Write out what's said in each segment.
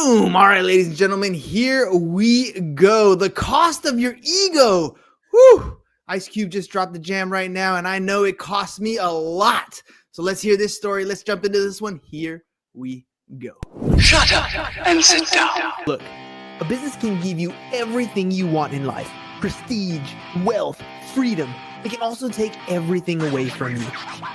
Boom! All right, ladies and gentlemen, here we go. The cost of your ego. Whew! Ice Cube just dropped the jam right now, and I know it cost me a lot. So let's hear this story. Let's jump into this one. Here we go. Shut up and sit down. Look, a business can give you everything you want in life. Prestige, wealth, freedom. It can also take everything away from you.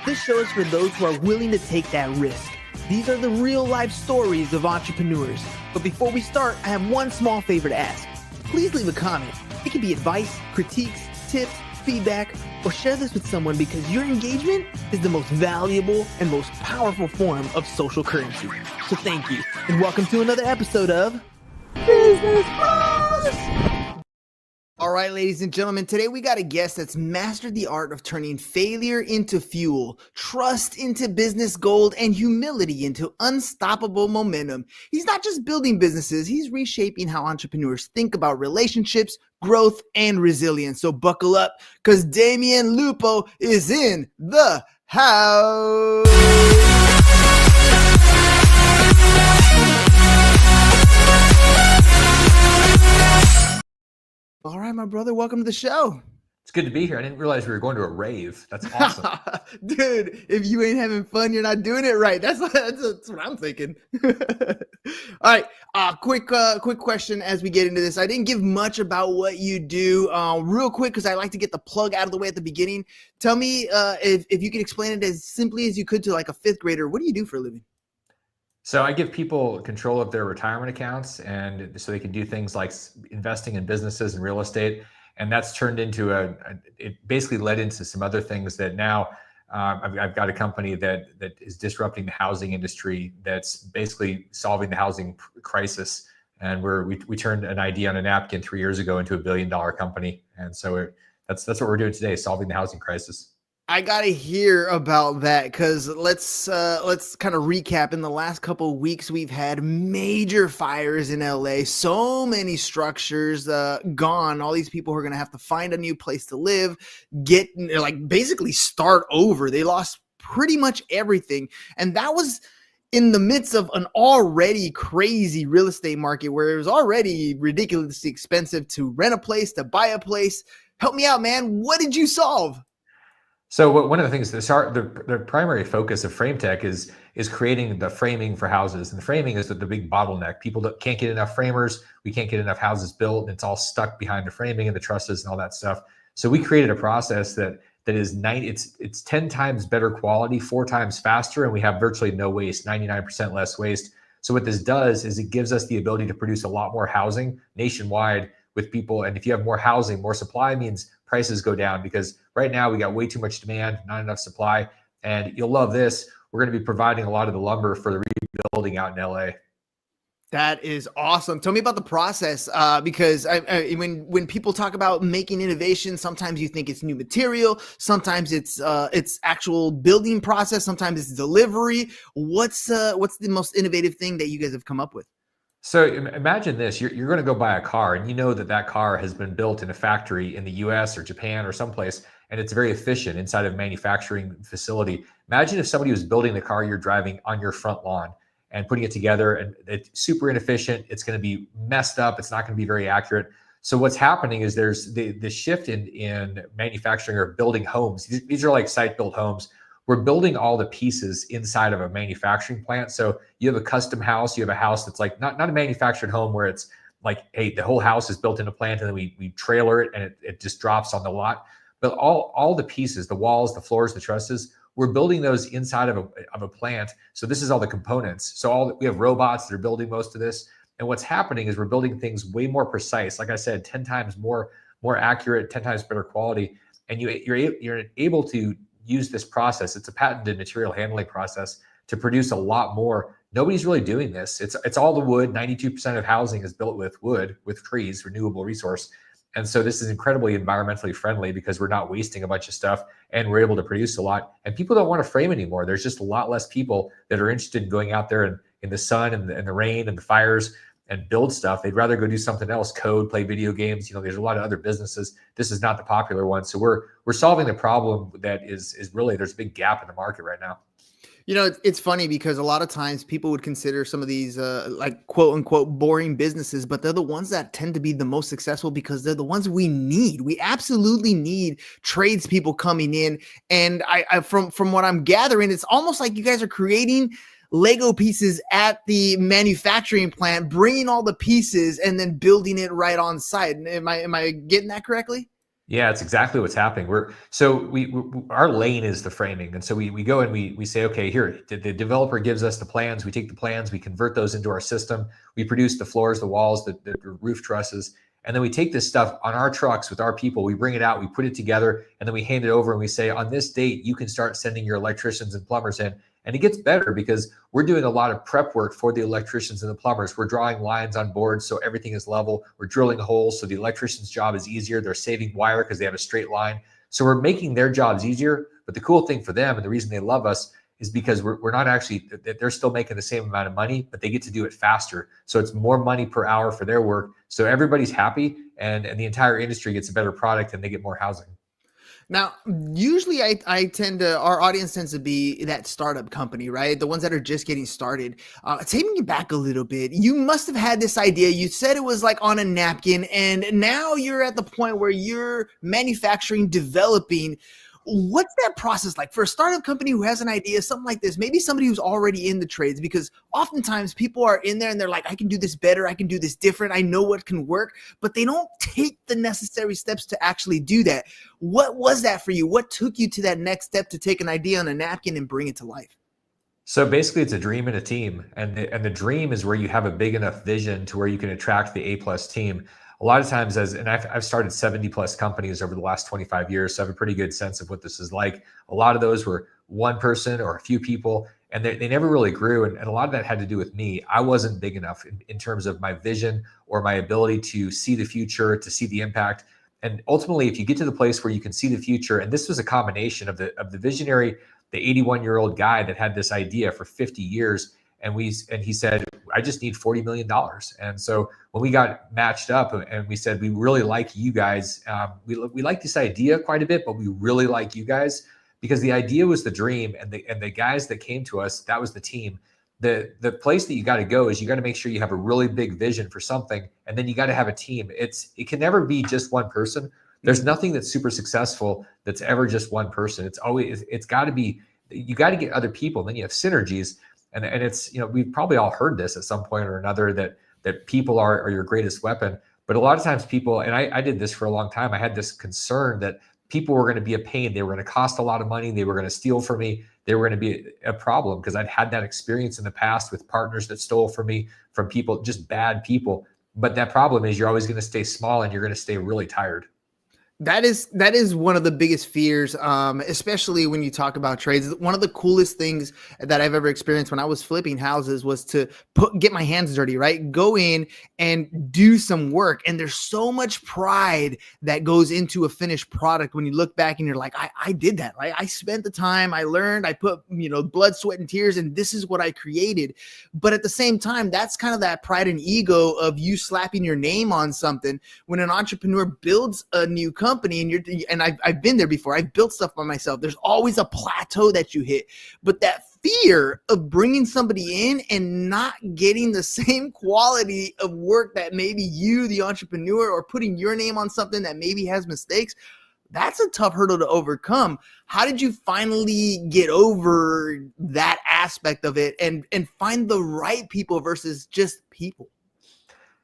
This show is for those who are willing to take that risk. These are the real life stories of entrepreneurs. But before we start, I have one small favor to ask. Please leave a comment. It can be advice, critiques, tips, feedback, or share this with someone because your engagement is the most valuable and most powerful form of social currency. So thank you, and welcome to another episode of Business Boss! All right, ladies and gentlemen, today we got a guest that's mastered the art of turning failure into fuel, trust into business gold, and humility into unstoppable momentum. He's not just building businesses, he's reshaping how entrepreneurs think about relationships, growth, and resilience. So buckle up, because Damion Lupo is in the house. All right, my brother, welcome to the show. It's good to be here. I didn't realize we were going to a rave. That's awesome. Dude, if you ain't having fun, you're not doing it right. That's what I'm thinking. All right, quick question as we get into this. I didn't give much about what you do real quick because I like to get the plug out of the way at the beginning. Tell me if you could explain it as simply as you could to like a fifth grader. What do you do for a living? So I give people control of their retirement accounts, and so they can do things like investing in businesses and real estate. And that's turned into it basically led into some other things that now I've got a company that is disrupting the housing industry. That's basically solving the housing crisis. And we turned an idea on a napkin 3 years ago into $1 billion company. And so that's what we're doing today, solving the housing crisis. I gotta hear about that because let's kind of recap. In the last couple of weeks, we've had major fires in LA. So many structures gone. All these people are gonna have to find a new place to live, basically start over. They lost pretty much everything, and that was in the midst of an already crazy real estate market where it was already ridiculously expensive to rent a place, to buy a place. Help me out, man. What did you solve? So one of the things, the primary focus of Frame Tech is creating the framing for houses. And the framing is the big bottleneck. People can't get enough framers. We can't get enough houses built. And it's all stuck behind the framing and the trusses and all that stuff. So we created a process that is it's 10 times better quality, 4 times faster, and we have virtually no waste, 99% less waste. So what this does is it gives us the ability to produce a lot more housing nationwide with people. And if you have more housing, more supply means prices go down, because right now we got way too much demand, not enough supply. And you'll love this. We're going to be providing a lot of the lumber for the rebuilding out in LA. That is awesome. Tell me about the process, because when people talk about making innovation, sometimes you think it's new material, sometimes it's actual building process, sometimes it's delivery. What's the most innovative thing that you guys have come up with? So imagine this, you're going to go buy a car, and you know that car has been built in a factory in the US or Japan or someplace, and it's very efficient inside of a manufacturing facility. Imagine if somebody was building the car you're driving on your front lawn and putting it together, and it's super inefficient. It's going to be messed up. It's not going to be very accurate. So what's happening is there's the shift in manufacturing or building homes. These are like site-built homes. We're building all the pieces inside of a manufacturing plant. So you have a custom house, you have a house that's like not a manufactured home where it's like, hey, the whole house is built in a plant and then we trailer it and it just drops on the lot. But all the pieces, the walls, the floors, the trusses, we're building those inside of a plant. So this is all the components. So we have robots that are building most of this. And what's happening is we're building things way more precise. Like I said, 10 times more accurate, 10 times better quality. And you're able to use this process. It's a patented material handling process to produce a lot more. Nobody's really doing this. It's all the wood. 92% of housing is built with wood, with trees, renewable resource. And so this is incredibly environmentally friendly because we're not wasting a bunch of stuff and we're able to produce a lot. And people don't want to frame anymore. There's just a lot less people that are interested in going out there and in the sun and the rain and the fires and build stuff. They'd rather go do something else, code, play video games. There's a lot of other businesses. This is not the popular one. So we're solving the problem that is really, there's a big gap in the market right now. It's funny because a lot of times people would consider some of these like quote unquote boring businesses, but they're the ones that tend to be the most successful because they're the ones we need. We absolutely need tradespeople coming in. And from what I'm gathering, it's almost like you guys are creating Lego pieces at the manufacturing plant, bringing all the pieces and then building it right on site. Am I getting that correctly? Yeah, it's exactly what's happening. We our lane is the framing, and so we go and we say, okay, here the developer gives us the plans. We take the plans, we convert those into our system. We produce the floors, the walls, the roof trusses, and then we take this stuff on our trucks with our people. We bring it out, we put it together, and then we hand it over and we say, on this date, you can start sending your electricians and plumbers in. And it gets better because we're doing a lot of prep work for the electricians and the plumbers. We're drawing lines on boards so everything is level. We're drilling holes so the electrician's job is easier. They're saving wire because they have a straight line. So we're making their jobs easier. But the cool thing for them and the reason they love us is because we're not actually, they're still making the same amount of money, but they get to do it faster. So it's more money per hour for their work. So everybody's happy and the entire industry gets a better product and they get more housing. Now, usually our audience tends to be that startup company, right? The ones that are just getting started. Taking you back a little bit, you must have had this idea. You said it was like on a napkin, and now you're at the point where you're manufacturing, developing. What's that process like for a startup company who has an idea, something like this? Maybe somebody who's already in the trades, because oftentimes people are in there and they're like, I can do this better. I can do this different. I know what can work, but they don't take the necessary steps to actually do that. What was that for you? What took you to that next step to take an idea on a napkin and bring it to life? So basically, it's a dream and a team, and the dream is where you have a big enough vision to where you can attract the A plus team. A lot of times, I've started 70 plus companies over the last 25 years, so I have a pretty good sense of what this is like. A lot of those were one person or a few people, and they never really grew. And a lot of that had to do with me. I wasn't big enough in terms of my vision or my ability to see the future, to see the impact. And ultimately, if you get to the place where you can see the future, and this was a combination of the visionary, the 81-year-old guy that had this idea for 50 years, and he said, I just need $40 million. And so when we got matched up and we said, we really like you guys, we like this idea quite a bit, but we really like you guys because the idea was the dream, and the guys that came to us, that was the team. The place that you got to go is you got to make sure you have a really big vision for something, and then you got to have a team. It can never be just one person. There's nothing that's super successful that's ever just one person. It's got to be, you got to get other people. Then you have synergies, and it's, we've probably all heard this at some point or another that people are your greatest weapon. But a lot of times people, and I did this for a long time. I had this concern that people were going to be a pain. They were going to cost a lot of money. They were going to steal from me. They were going to be a problem because I'd had that experience in the past with partners that stole from me, from people, just bad people. But that problem is you're always going to stay small and you're going to stay really tired. That is one of the biggest fears, especially when you talk about trades. One of the coolest things that I've ever experienced when I was flipping houses was to get my hands dirty, right? Go in and do some work. And there's so much pride that goes into a finished product when you look back and you're like, I did that, right? I spent the time, I learned, I put, blood, sweat, and tears, and this is what I created. But at the same time, that's kind of that pride and ego of you slapping your name on something. When an entrepreneur builds a new company, and I've been there before. I've built stuff by myself. There's always a plateau that you hit, but that fear of bringing somebody in and not getting the same quality of work that maybe you, the entrepreneur, or putting your name on something that maybe has mistakes, that's a tough hurdle to overcome. How did you finally get over that aspect of it and find the right people versus just people?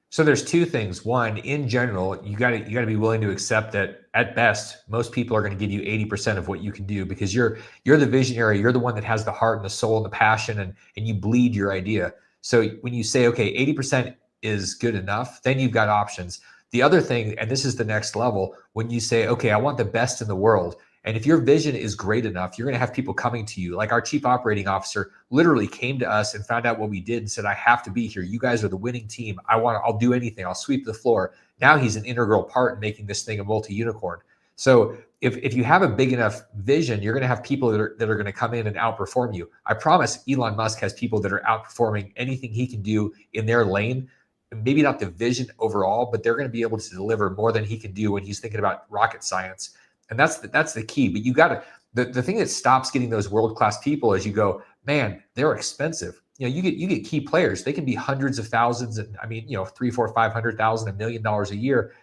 So there's two things. One, in general, you got to be willing to accept that at best, most people are going to give you 80% of what you can do because you're the visionary. You're the one that has the heart and the soul and the passion, and you bleed your idea. So when you say, okay, 80% is good enough, then you've got options. The other thing, and this is the next level, when you say, okay, I want the best in the world. And if your vision is great enough, you're going to have people coming to you. Like our chief operating officer literally came to us and found out what we did and said, I have to be here. You guys are the winning team. I'll do anything. I'll sweep the floor. Now he's an integral part in making this thing a multi-unicorn. So if you have a big enough vision, you're going to have people that are going to come in and outperform you. I promise Elon Musk has people that are outperforming anything he can do in their lane. Maybe not the vision overall, but they're going to be able to deliver more than he can do when he's thinking about rocket science. And that's the key. But you got to, the thing that stops getting those world-class people is you go, man, they're expensive. You get key players. They can be hundreds of thousands, and I mean, 3, 4, 500,000, $1 million a year.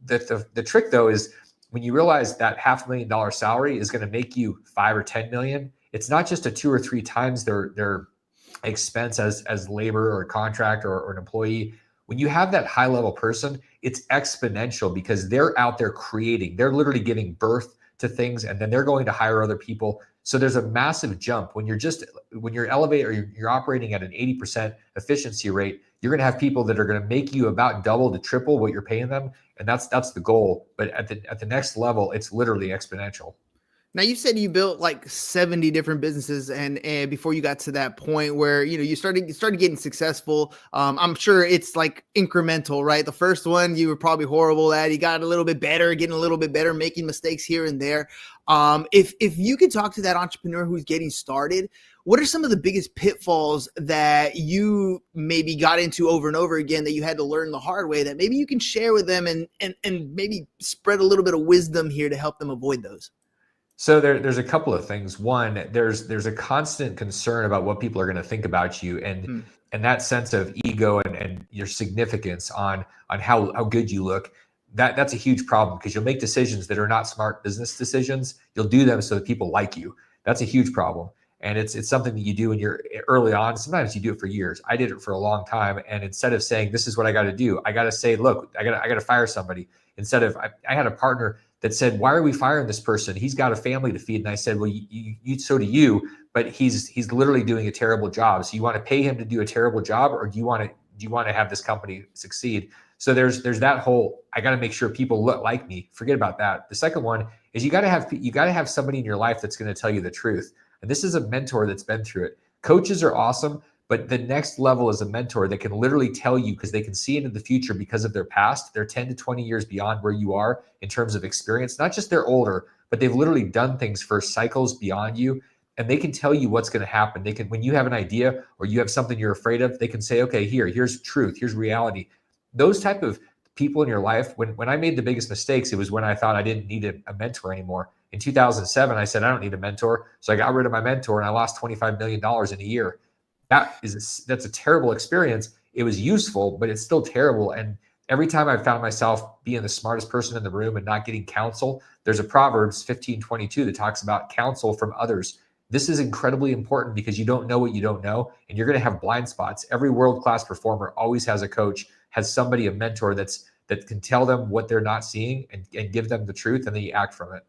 The trick though is when you realize that $500,000 salary is going to make you 5 or 10 million. It's not just a 2 or 3 times their expense as labor or a contract or an employee. When you have that high level person, it's exponential because they're out there creating. They're literally giving birth to things, and then they're going to hire other people. So there's a massive jump when you're elevating or you're operating at an 80% efficiency rate. You're going to have people that are going to make you about double to triple what you're paying them, and that's the goal. But at the next level, it's literally exponential. Now you said you built like 70 different businesses, and before you got to that point where you started getting successful. I'm sure it's like incremental, right? The first one you were probably horrible at. You got a little bit better, getting a little bit better, making mistakes here and there. If you could talk to that entrepreneur who's getting started, what are some of the biggest pitfalls that you maybe got into over and over again that you had to learn the hard way that maybe you can share with them and maybe spread a little bit of wisdom here to help them avoid those? So there's a couple of things. One, there's a constant concern about what people are going to think about you, and that sense of ego and your significance on how good you look. That's a huge problem because you'll make decisions that are not smart business decisions. You'll do them so that people like you. That's a huge problem, and it's something that you do when you're early on. Sometimes you do it for years. I did it for a long time, and instead of saying this is what I got to do, I got to say, look, I got to fire somebody. Instead of I had a partner that said, why are we firing this person? He's got a family to feed. And I said, well, you so do you, but he's literally doing a terrible job. So you want to pay him to do a terrible job, or do you want to have this company succeed? So there's that whole, I got to make sure people look like me. Forget about that. The second one is you got to have somebody in your life that's going to tell you the truth. And this is a mentor that's been through it. Coaches are awesome, but the next level is a mentor that can literally tell you, because they can see into the future because of their past. They're 10 to 20 years beyond where you are in terms of experience. Not just they're older, but they've literally done things for cycles beyond you. And they can tell you what's going to happen. They can, when you have an idea or you have something you're afraid of, they can say, okay, here's truth, here's reality. Those type of people in your life, when I made the biggest mistakes, it was when I thought I didn't need a mentor anymore. In 2007, I said, I don't need a mentor. So I got rid of my mentor and I lost $25 million in a year. That's a terrible experience. It was useful, but it's still terrible. And every time I found myself being the smartest person in the room and not getting counsel, there's a Proverbs 15:22 that talks about counsel from others. This is incredibly important because you don't know what you don't know, and you're going to have blind spots. Every world-class performer always has a coach, has somebody, a mentor that can tell them what they're not seeing and give them the truth, and then you act from it.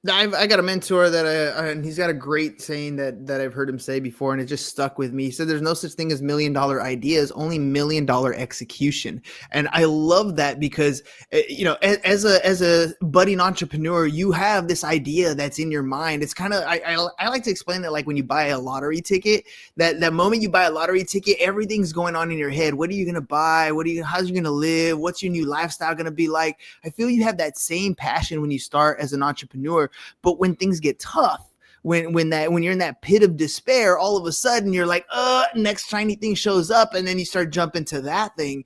I got a mentor that and he's got a great saying that I've heard him say before, and it just stuck with me. He said, there's no such thing as $1 million ideas, only $1 million execution. And I love that because, as a budding entrepreneur, you have this idea that's in your mind. It's kind of, I like to explain that like when you buy a lottery ticket, that moment you buy a lottery ticket, everything's going on in your head. What are you going to buy? How's you going to live? What's your new lifestyle going to be like? I feel you have that same passion when you start as an entrepreneur. But when things get tough, when you're in that pit of despair, all of a sudden you're like, next shiny thing shows up, and then you start jumping to that thing.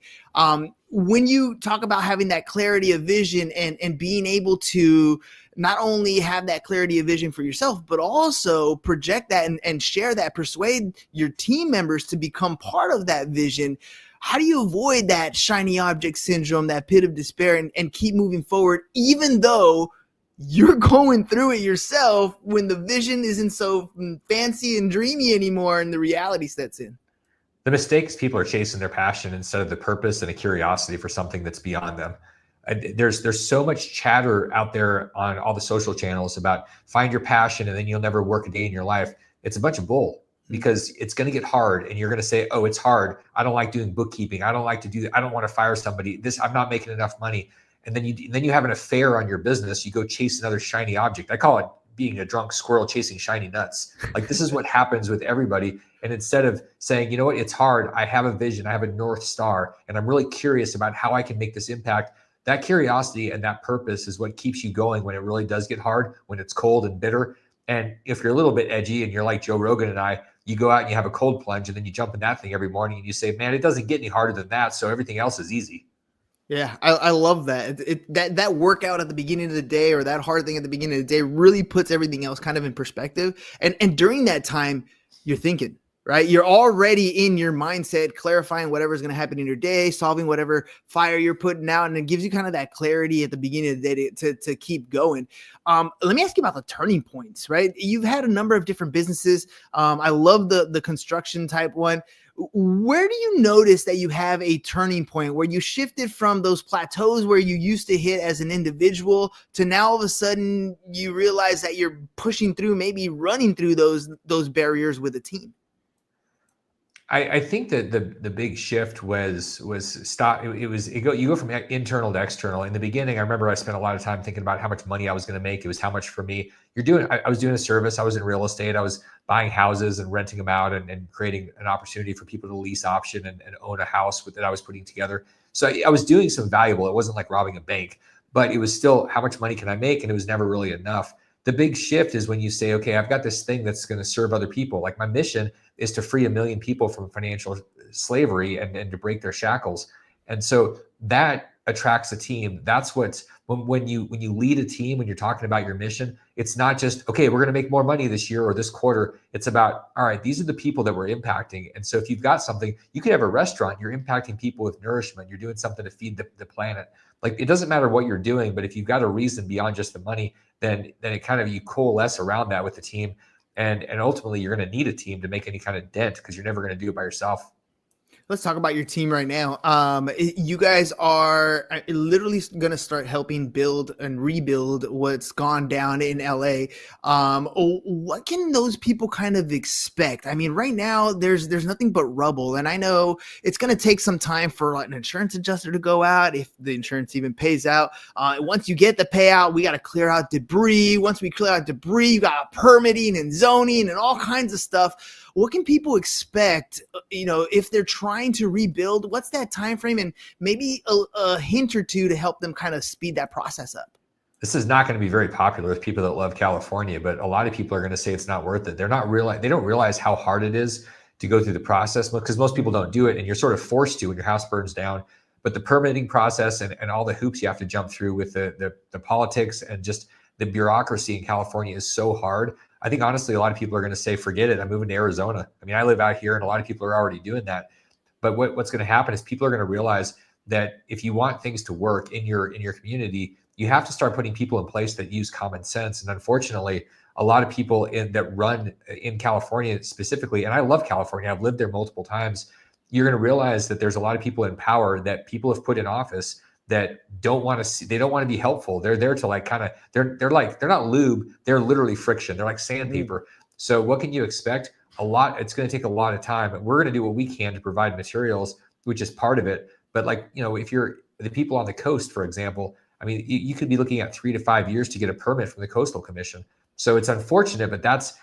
When you talk about having that clarity of vision and being able to not only have that clarity of vision for yourself, but also project that and share that, persuade your team members to become part of that vision, how do you avoid that shiny object syndrome, that pit of despair, and keep moving forward, even though you're going through it yourself when the vision isn't so fancy and dreamy anymore and the reality sets in? The mistakes, people are chasing their passion instead of the purpose and a curiosity for something that's beyond them. There's so much chatter out there on all the social channels about find your passion and then you'll never work a day in your life. It's a bunch of bull, because it's going to get hard and you're going to say, oh, it's hard. I don't like doing bookkeeping. I don't like to do that. I don't want to fire somebody. I'm not making enough money. And then you have an affair on your business. You go chase another shiny object. I call it being a drunk squirrel chasing shiny nuts. Like, this is what happens with everybody. And instead of saying, you know what, it's hard. I have a vision. I have a North Star, and I'm really curious about how I can make this impact. That curiosity and that purpose is what keeps you going when it really does get hard, when it's cold and bitter. And if you're a little bit edgy and you're like Joe Rogan and I, you go out and you have a cold plunge and then you jump in that thing every morning and you say, man, it doesn't get any harder than that. So everything else is easy. Yeah, I love that. That workout at the beginning of the day, or that hard thing at the beginning of the day, really puts everything else kind of in perspective. And during that time, you're thinking, right? You're already in your mindset, clarifying whatever's going to happen in your day, solving whatever fire you're putting out. And it gives you kind of that clarity at the beginning of the day to keep going. Let me ask you about the turning points, right? You've had a number of different businesses. I love the construction type one. Where do you notice that you have a turning point where you shifted from those plateaus where you used to hit as an individual to now all of a sudden you realize that you're pushing through, maybe running through those barriers with a team? I think that the big shift was stop. You go from internal to external. In the beginning, I remember I spent a lot of time thinking about how much money I was going to make. It was how much for me. I was doing a service. I was in real estate. I was buying houses and renting them out and creating an opportunity for people to lease option and own a house that I was putting together. So I was doing some valuable. It wasn't like robbing a bank, but it was still how much money can I make? And it was never really enough. The big shift is when you say, okay, I've got this thing that's going to serve other people. Like my mission is to free 1 million people from financial slavery and to break their shackles. And so that attracts a team. That's when you lead a team, when you're talking about your mission, it's not just, okay, we're going to make more money this year or this quarter. It's about, all right, these are the people that we're impacting. And so if you've got something, you could have a restaurant, you're impacting people with nourishment, you're doing something to feed the planet. Like it doesn't matter what you're doing, but if you've got a reason beyond just the money, then it kind of, you coalesce around that with the team. And ultimately you're going to need a team to make any kind of dent because you're never going to do it by yourself. Let's talk about your team right now. You guys are literally going to start helping build and rebuild what's gone down in LA. What can those people kind of expect? I mean, right now there's nothing but rubble, and I know it's going to take some time for like an insurance adjuster to go out, if the insurance even pays out. Once you get the payout, we got to clear out debris. Once we clear out debris, you got permitting and zoning and all kinds of stuff. What can people expect, if they're trying to rebuild? What's that time frame, and maybe a hint or two to help them kind of speed that process up? This is not going to be very popular with people that love California, but a lot of people are going to say it's not worth it. They don't realize how hard it is to go through the process, because most people don't do it, and you're sort of forced to when your house burns down. But the permitting process and all the hoops you have to jump through with the politics and just the bureaucracy in California is so hard. I think honestly, a lot of people are going to say, forget it, I'm moving to Arizona. I mean, I live out here and a lot of people are already doing that. But what's going to happen is people are going to realize that if you want things to work in your community, you have to start putting people in place that use common sense. And unfortunately, a lot of people that run in California specifically, and I love California, I've lived there multiple times, you're going to realize that there's a lot of people in power that people have put in office that don't want to be helpful. They're there to they're not lube, they're literally friction. They're like sandpaper. So what can you expect? It's going to take a lot of time, but we're going to do what we can to provide materials, which is part of it. But if you're the people on the coast, for example, I mean, you could be looking at 3 to 5 years to get a permit from the Coastal Commission. So it's unfortunate, but that's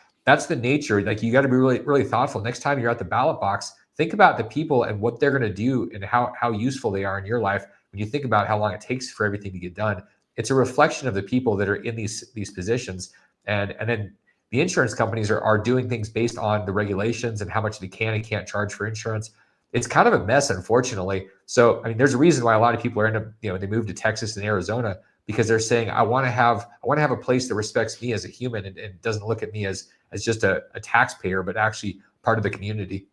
the nature. Like, you got to be really, really thoughtful. Next time you're at the ballot box, think about the people and what they're going to do and how useful they are in your life. When you think about how long it takes for everything to get done, it's a reflection of the people that are in these positions. And then the insurance companies are doing things based on the regulations and how much they can and can't charge for insurance. It's kind of a mess, unfortunately. So, I mean, there's a reason why a lot of people they move to Texas and Arizona, because they're saying, I want to have a place that respects me as a human and doesn't look at me as just a taxpayer, but actually part of the community.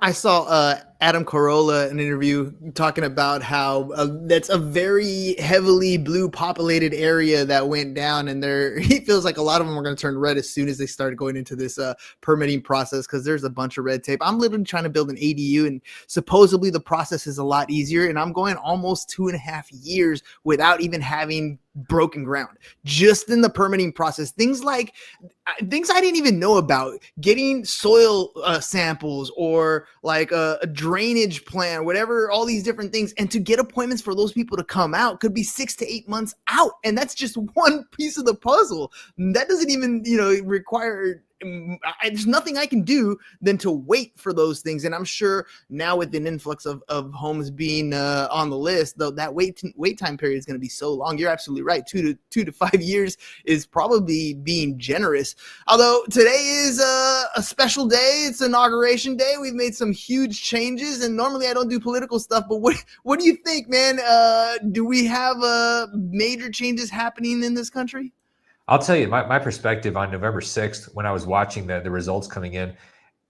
I saw Adam Carolla in an interview talking about how that's a very heavily blue populated area that went down, and he feels like a lot of them are going to turn red as soon as they start going into this permitting process, because there's a bunch of red tape. I'm literally trying to build an ADU, and supposedly the process is a lot easier, and I'm going almost 2.5 years without even having broken ground just in the permitting process. Things I didn't even know about, getting soil samples or like a drainage plan, whatever, all these different things. And to get appointments for those people to come out could be 6 to 8 months out. And that's just one piece of the puzzle. That doesn't even, require, there's nothing I can do than to wait for those things. And I'm sure now with an influx of homes being on the list, though, that wait time period is going to be so long. You're absolutely right. 2 to 5 years is probably being generous. Although today is a special day. It's inauguration day. We've made some huge changes, and normally I don't do political stuff, but what do you think, man? Do we have major changes happening in this country? I'll tell you my perspective on November 6th, when I was watching the results coming in.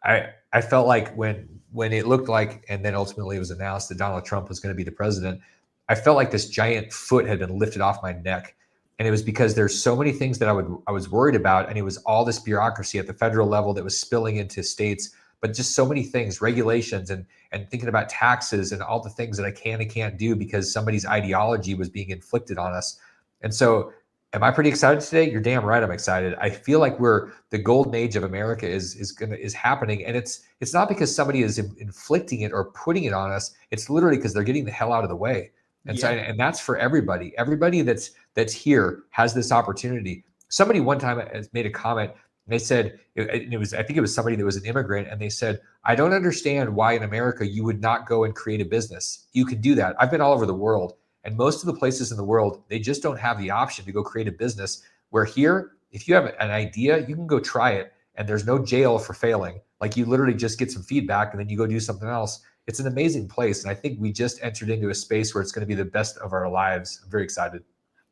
I felt like when it looked like, and then ultimately it was announced that Donald Trump was going to be the president, I felt like this giant foot had been lifted off my neck. And it was because there's so many things that I was worried about. And it was all this bureaucracy at the federal level that was spilling into states, but just so many things, regulations, and thinking about taxes and all the things that I can and can't do because somebody's ideology was being inflicted on us. And so, am I pretty excited today? You're damn right I'm excited. I feel like the golden age of America is happening. And it's not because somebody is inflicting it or putting it on us. It's literally because they're getting the hell out of the way. And so, and that's for everybody. Everybody that's here has this opportunity. Somebody one time has made a comment. And they said, I think it was somebody that was an immigrant, and they said, I don't understand why in America you would not go and create a business. You can do that. I've been all over the world, and most of the places in the world, they just don't have the option to go create a business. Where here, if you have an idea, you can go try it, and there's no jail for failing. Like, you literally just get some feedback, and then you go do something else. It's an amazing place, and I think we just entered into a space where it's going to be the best of our lives. I'm very excited.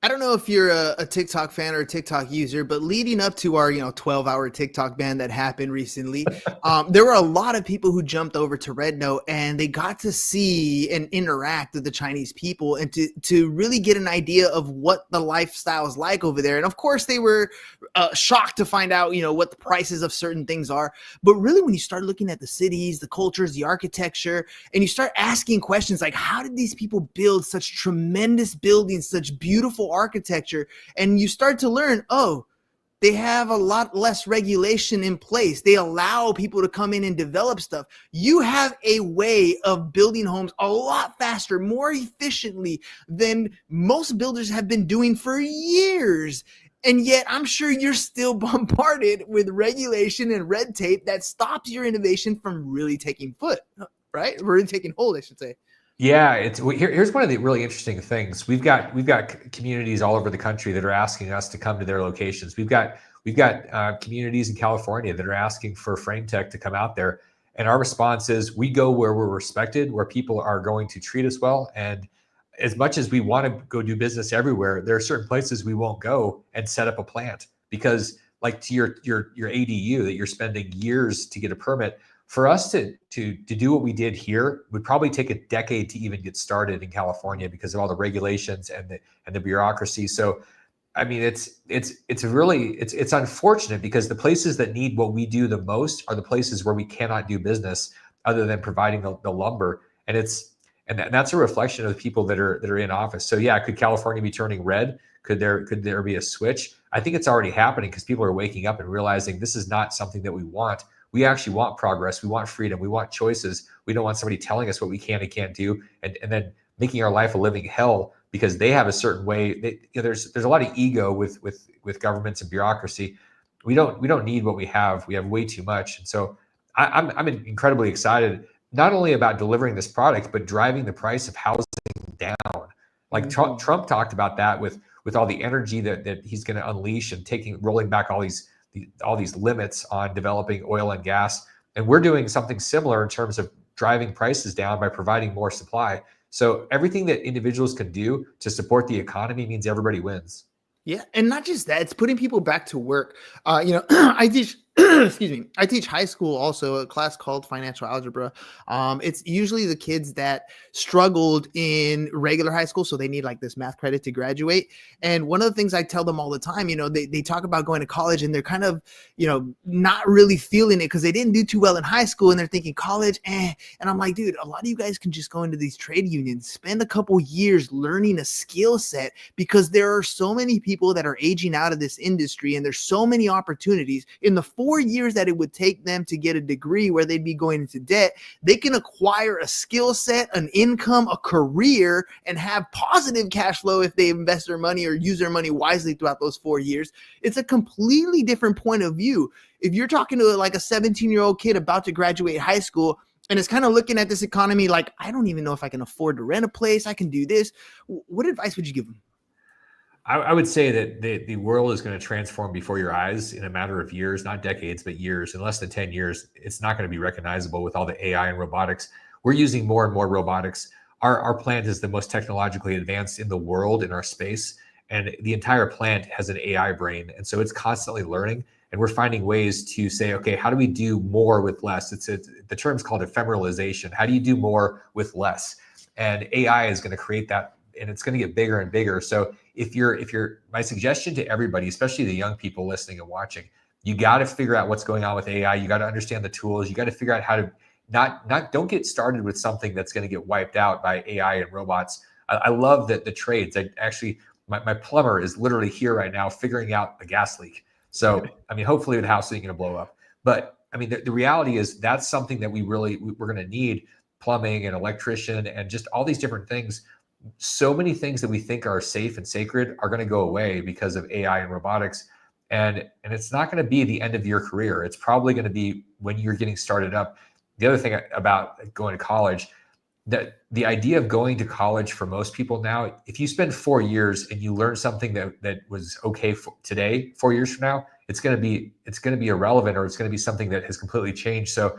I don't know if you're a TikTok fan or a TikTok user, but leading up to our 12-hour TikTok ban that happened recently, there were a lot of people who jumped over to Red Note, and they got to see and interact with the Chinese people and to really get an idea of what the lifestyle is like over there. And of course, they were shocked to find out what the prices of certain things are. But really, when you start looking at the cities, the cultures, the architecture, and you start asking questions like, how did these people build such tremendous buildings, such beautiful architecture? And you start to learn, they have a lot less regulation in place. They allow people to come in and develop stuff. You have a way of building homes a lot faster, more efficiently than most builders have been doing for years. And yet I'm sure you're still bombarded with regulation and red tape that stops your innovation from really taking really taking hold, I should say. Yeah, here's one of the really interesting things. We've got communities all over the country that are asking us to come to their locations. We've got communities in California that are asking for Frame Tech to come out there, and our response is we go where we're respected, where people are going to treat us well. And as much as we want to go do business everywhere, there are certain places we won't go and set up a plant because, like, to your ADU that you're spending years to get a permit. For us to do what we did here would probably take a decade to even get started in California because of all the regulations and the bureaucracy. So, I mean, it's unfortunate because the places that need what we do the most are the places where we cannot do business other than providing the lumber. And that's a reflection of the people that are in office. So yeah, could California be turning red? Could there be a switch? I think it's already happening because people are waking up and realizing this is not something that we want. We actually want progress. We want freedom. We want choices. We don't want somebody telling us what we can and can't do, and then making our life a living hell because they have a certain way. There's a lot of ego with governments and bureaucracy. We don't need what we have. We have way too much, and so I'm incredibly excited not only about delivering this product but driving the price of housing down. Like Trump talked about that with all the energy that he's going to unleash and rolling back all these limits on developing oil and gas. And we're doing something similar in terms of driving prices down by providing more supply. So everything that individuals can do to support the economy means everybody wins. Yeah. And not just that, it's putting people back to work. I teach excuse me. I teach high school also, a class called financial algebra. It's usually the kids that struggled in regular high school, so they need like this math credit to graduate. And one of the things I tell them all the time, they talk about going to college and they're kind of, not really feeling it because they didn't do too well in high school and they're thinking college, And I'm like, dude, a lot of you guys can just go into these trade unions, spend a couple years learning a skill set because there are so many people that are aging out of this industry and there's so many opportunities in the 4 years that it would take them to get a degree where they'd be going into debt. They can acquire a skill set, an income, a career, and have positive cash flow if they invest their money or use their money wisely throughout those 4 years. It's a completely different point of view. If you're talking to like a 17-year-old kid about to graduate high school and is kind of looking at this economy like, I don't even know if I can afford to rent a place, I can do this, what advice would you give them? I would say that the world is going to transform before your eyes in a matter of years, not decades, but years. In less than 10 years, it's not going to be recognizable with all the AI and robotics. We're using more and more robotics. Our plant is the most technologically advanced in the world in our space. and the entire plant has an AI brain. And so it's constantly learning. And we're finding ways to say, okay, how do we do more with less? The term's called ephemeralization. How do you do more with less? And AI is going to create that, and it's going to get bigger and bigger. So my suggestion to everybody, especially the young people listening and watching, you got to figure out what's going on with AI. You got to understand the tools. You got to figure out how to don't get started with something that's going to get wiped out by AI and robots. I love that the trades. My plumber is literally here right now figuring out a gas leak. So, I mean, hopefully the house isn't going to blow up. But I mean, the reality is that's something that we're going to need: plumbing and electrician and just all these different things. So many things that we think are safe and sacred are going to go away because of AI and robotics. And it's not going to be the end of your career. It's probably going to be when you're getting started up. The other thing about going to college, that the idea of going to college for most people now, if you spend 4 years and you learn something that was okay for today, 4 years from now, it's going to be irrelevant, or it's going to be something that has completely changed. So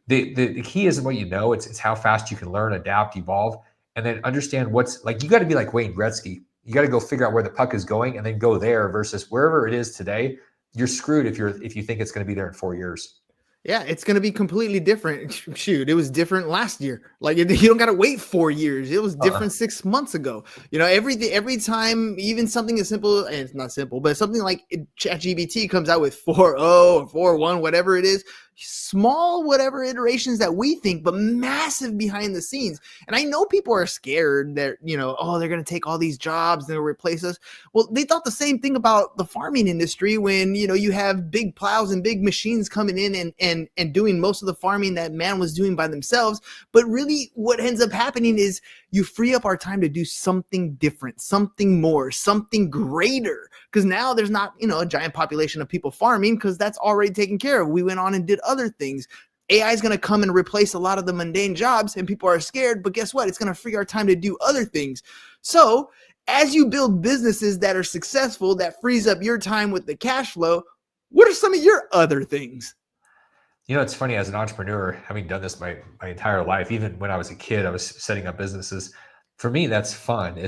the key isn't what you know, it's how fast you can learn, adapt, evolve, and then understand what's like. You got to be like Wayne Gretzky. You got to go figure out where the puck is going and then go there, versus wherever it is today. You're screwed if you think it's going to be there in 4 years. Yeah, it's going to be completely different. Shoot, it was different last year. Like, you don't got to wait 4 years. It was different 6 months ago. Every time, even something as simple, and it's not simple, but something like ChatGPT comes out with 4.0 or 4.1, whatever it is, small whatever iterations that we think, but massive behind the scenes. And I know people are scared that, they're going to take all these jobs and they'll replace us. Well, they thought the same thing about the farming industry when, you have big plows and big machines coming in and doing most of the farming that man was doing by themselves. But really what ends up happening is you free up our time to do something different, something more, something greater. Because now there's not, a giant population of people farming, because that's already taken care of. We went on and did other things. AI is going to come and replace a lot of the mundane jobs, and people are scared, but guess what? It's going to free our time to do other things. So as you build businesses that are successful, that frees up your time with the cash flow, what are some of your other things? It's funny, as an entrepreneur, having done this my entire life, even when I was a kid, I was setting up businesses. For me, that's fun.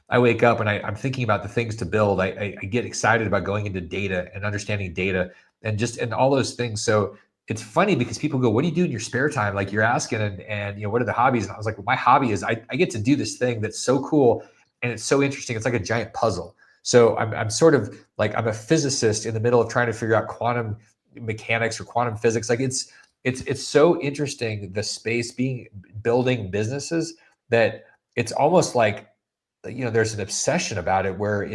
I wake up and I'm thinking about the things to build. I get excited about going into data and understanding data and all those things. So it's funny because people go, what do you do in your spare time? Like, you're asking, and what are the hobbies? And I was like, well, my hobby is I get to do this thing that's so cool and it's so interesting. It's like a giant puzzle. So I'm sort of like, I'm a physicist in the middle of trying to figure out quantum mechanics or quantum physics. Like, it's so interesting, the space building businesses, that it's almost like, there's an obsession about it where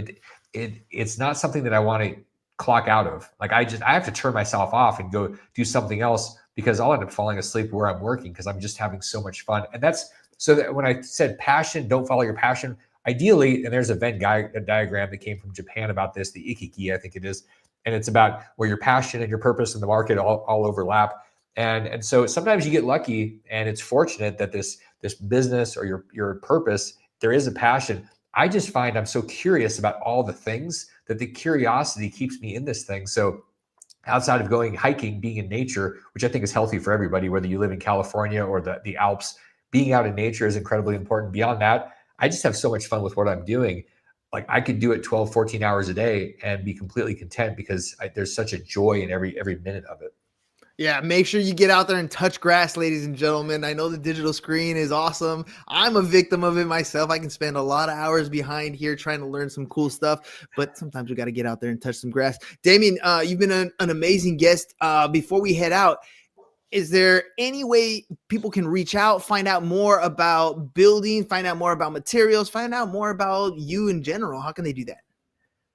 it's not something that I want to clock out of. Like, I have to turn myself off and go do something else, because I'll end up falling asleep where I'm working because I'm just having so much fun. And that's so that when I said passion, don't follow your passion, ideally, and there's a Venn diagram that came from Japan about this, the Ikigai, I think it is. And it's about where your passion and your purpose in the market all overlap. And so sometimes you get lucky, and it's fortunate that this business or your purpose, there is a passion. I just find I'm so curious about all the things that the curiosity keeps me in this thing. So outside of going hiking, being in nature, which I think is healthy for everybody, whether you live in California or the Alps, being out in nature is incredibly important. Beyond that, I just have so much fun with what I'm doing. Like, I could do it 12, 14 hours a day and be completely content, because there's such a joy in every minute of it. Yeah, make sure you get out there and touch grass, ladies and gentlemen. I know the digital screen is awesome. I'm a victim of it myself. I can spend a lot of hours behind here trying to learn some cool stuff, but sometimes we got to get out there and touch some grass. Damion, you've been an amazing guest. Before we head out, is there any way people can reach out, find out more about building, find out more about materials, find out more about you in general? How can they do that?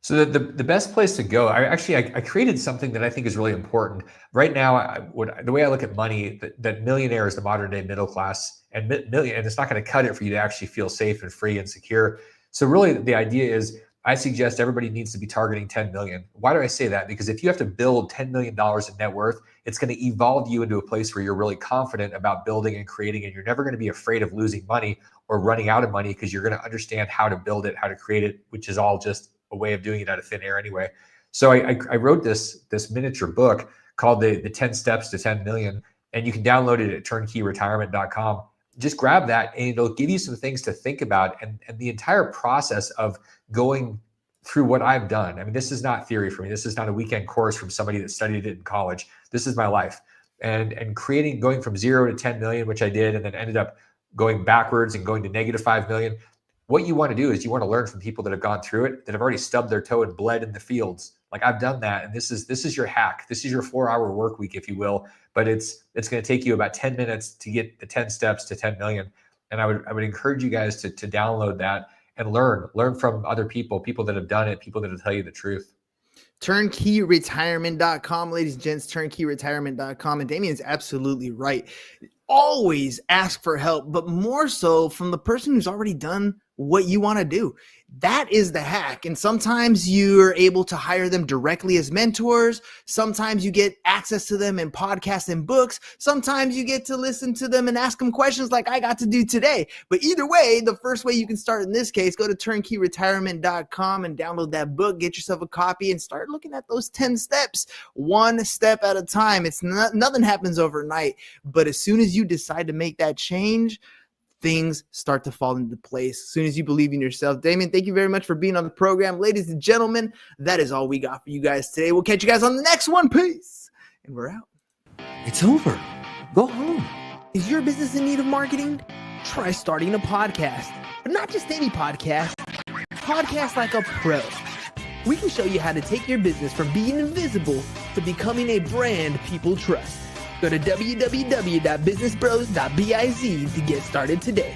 So the best place to go, I created something that I think is really important. Right now, the way I look at money, that millionaire is the modern day middle class, and it's not going to cut it for you to actually feel safe and free and secure. So really, the idea is, I suggest everybody needs to be targeting 10 million. Why do I say that? Because if you have to build $10 million in net worth, it's going to evolve you into a place where you're really confident about building and creating, and you're never going to be afraid of losing money or running out of money, because you're going to understand how to build it, how to create it, which is all just a way of doing it out of thin air anyway. So I wrote this miniature book called the 10 Steps to 10 Million, and you can download it at turnkeyretirement.com. Just grab that, and it'll give you some things to think about, and the entire process of going through what I've done. I mean, this is not theory for me. This is not a weekend course from somebody that studied it in college. This is my life. And going from 0 to 10 million, which I did, and then ended up going backwards and going to negative 5 million. What you want to do is you want to learn from people that have gone through it, that have already stubbed their toe and bled in the fields. Like I've done that. And this is your hack. This is your 4-hour work week, if you will, but it's going to take you about 10 minutes to get the 10 steps to 10 million. And I would encourage you guys to download that and learn from other people that have done it, people that will tell you the truth. Turnkeyretirement.com, ladies and gents, turnkeyretirement.com. And Damien's absolutely right. Always ask for help, but more so from the person who's already done what you want to do. That is the hack. And sometimes you're able to hire them directly as mentors. Sometimes you get access to them in podcasts and books. Sometimes you get to listen to them and ask them questions like I got to do today. But either way, the first way you can start in this case, go to turnkeyretirement.com and download that book, get yourself a copy and start looking at those 10 steps, one step at a time. Nothing happens overnight, but as soon as you decide to make that change, things start to fall into place as soon as you believe in yourself. Damion, thank you very much for being on the program. Ladies and gentlemen, that is all we got for you guys today. We'll catch you guys on the next one. Peace. And we're out. It's over. Go home. Is your business in need of marketing? Try starting a podcast, but not just any podcast. Podcast like a pro. We can show you how to take your business from being invisible to becoming a brand people trust. Go to www.businessbros.biz to get started today.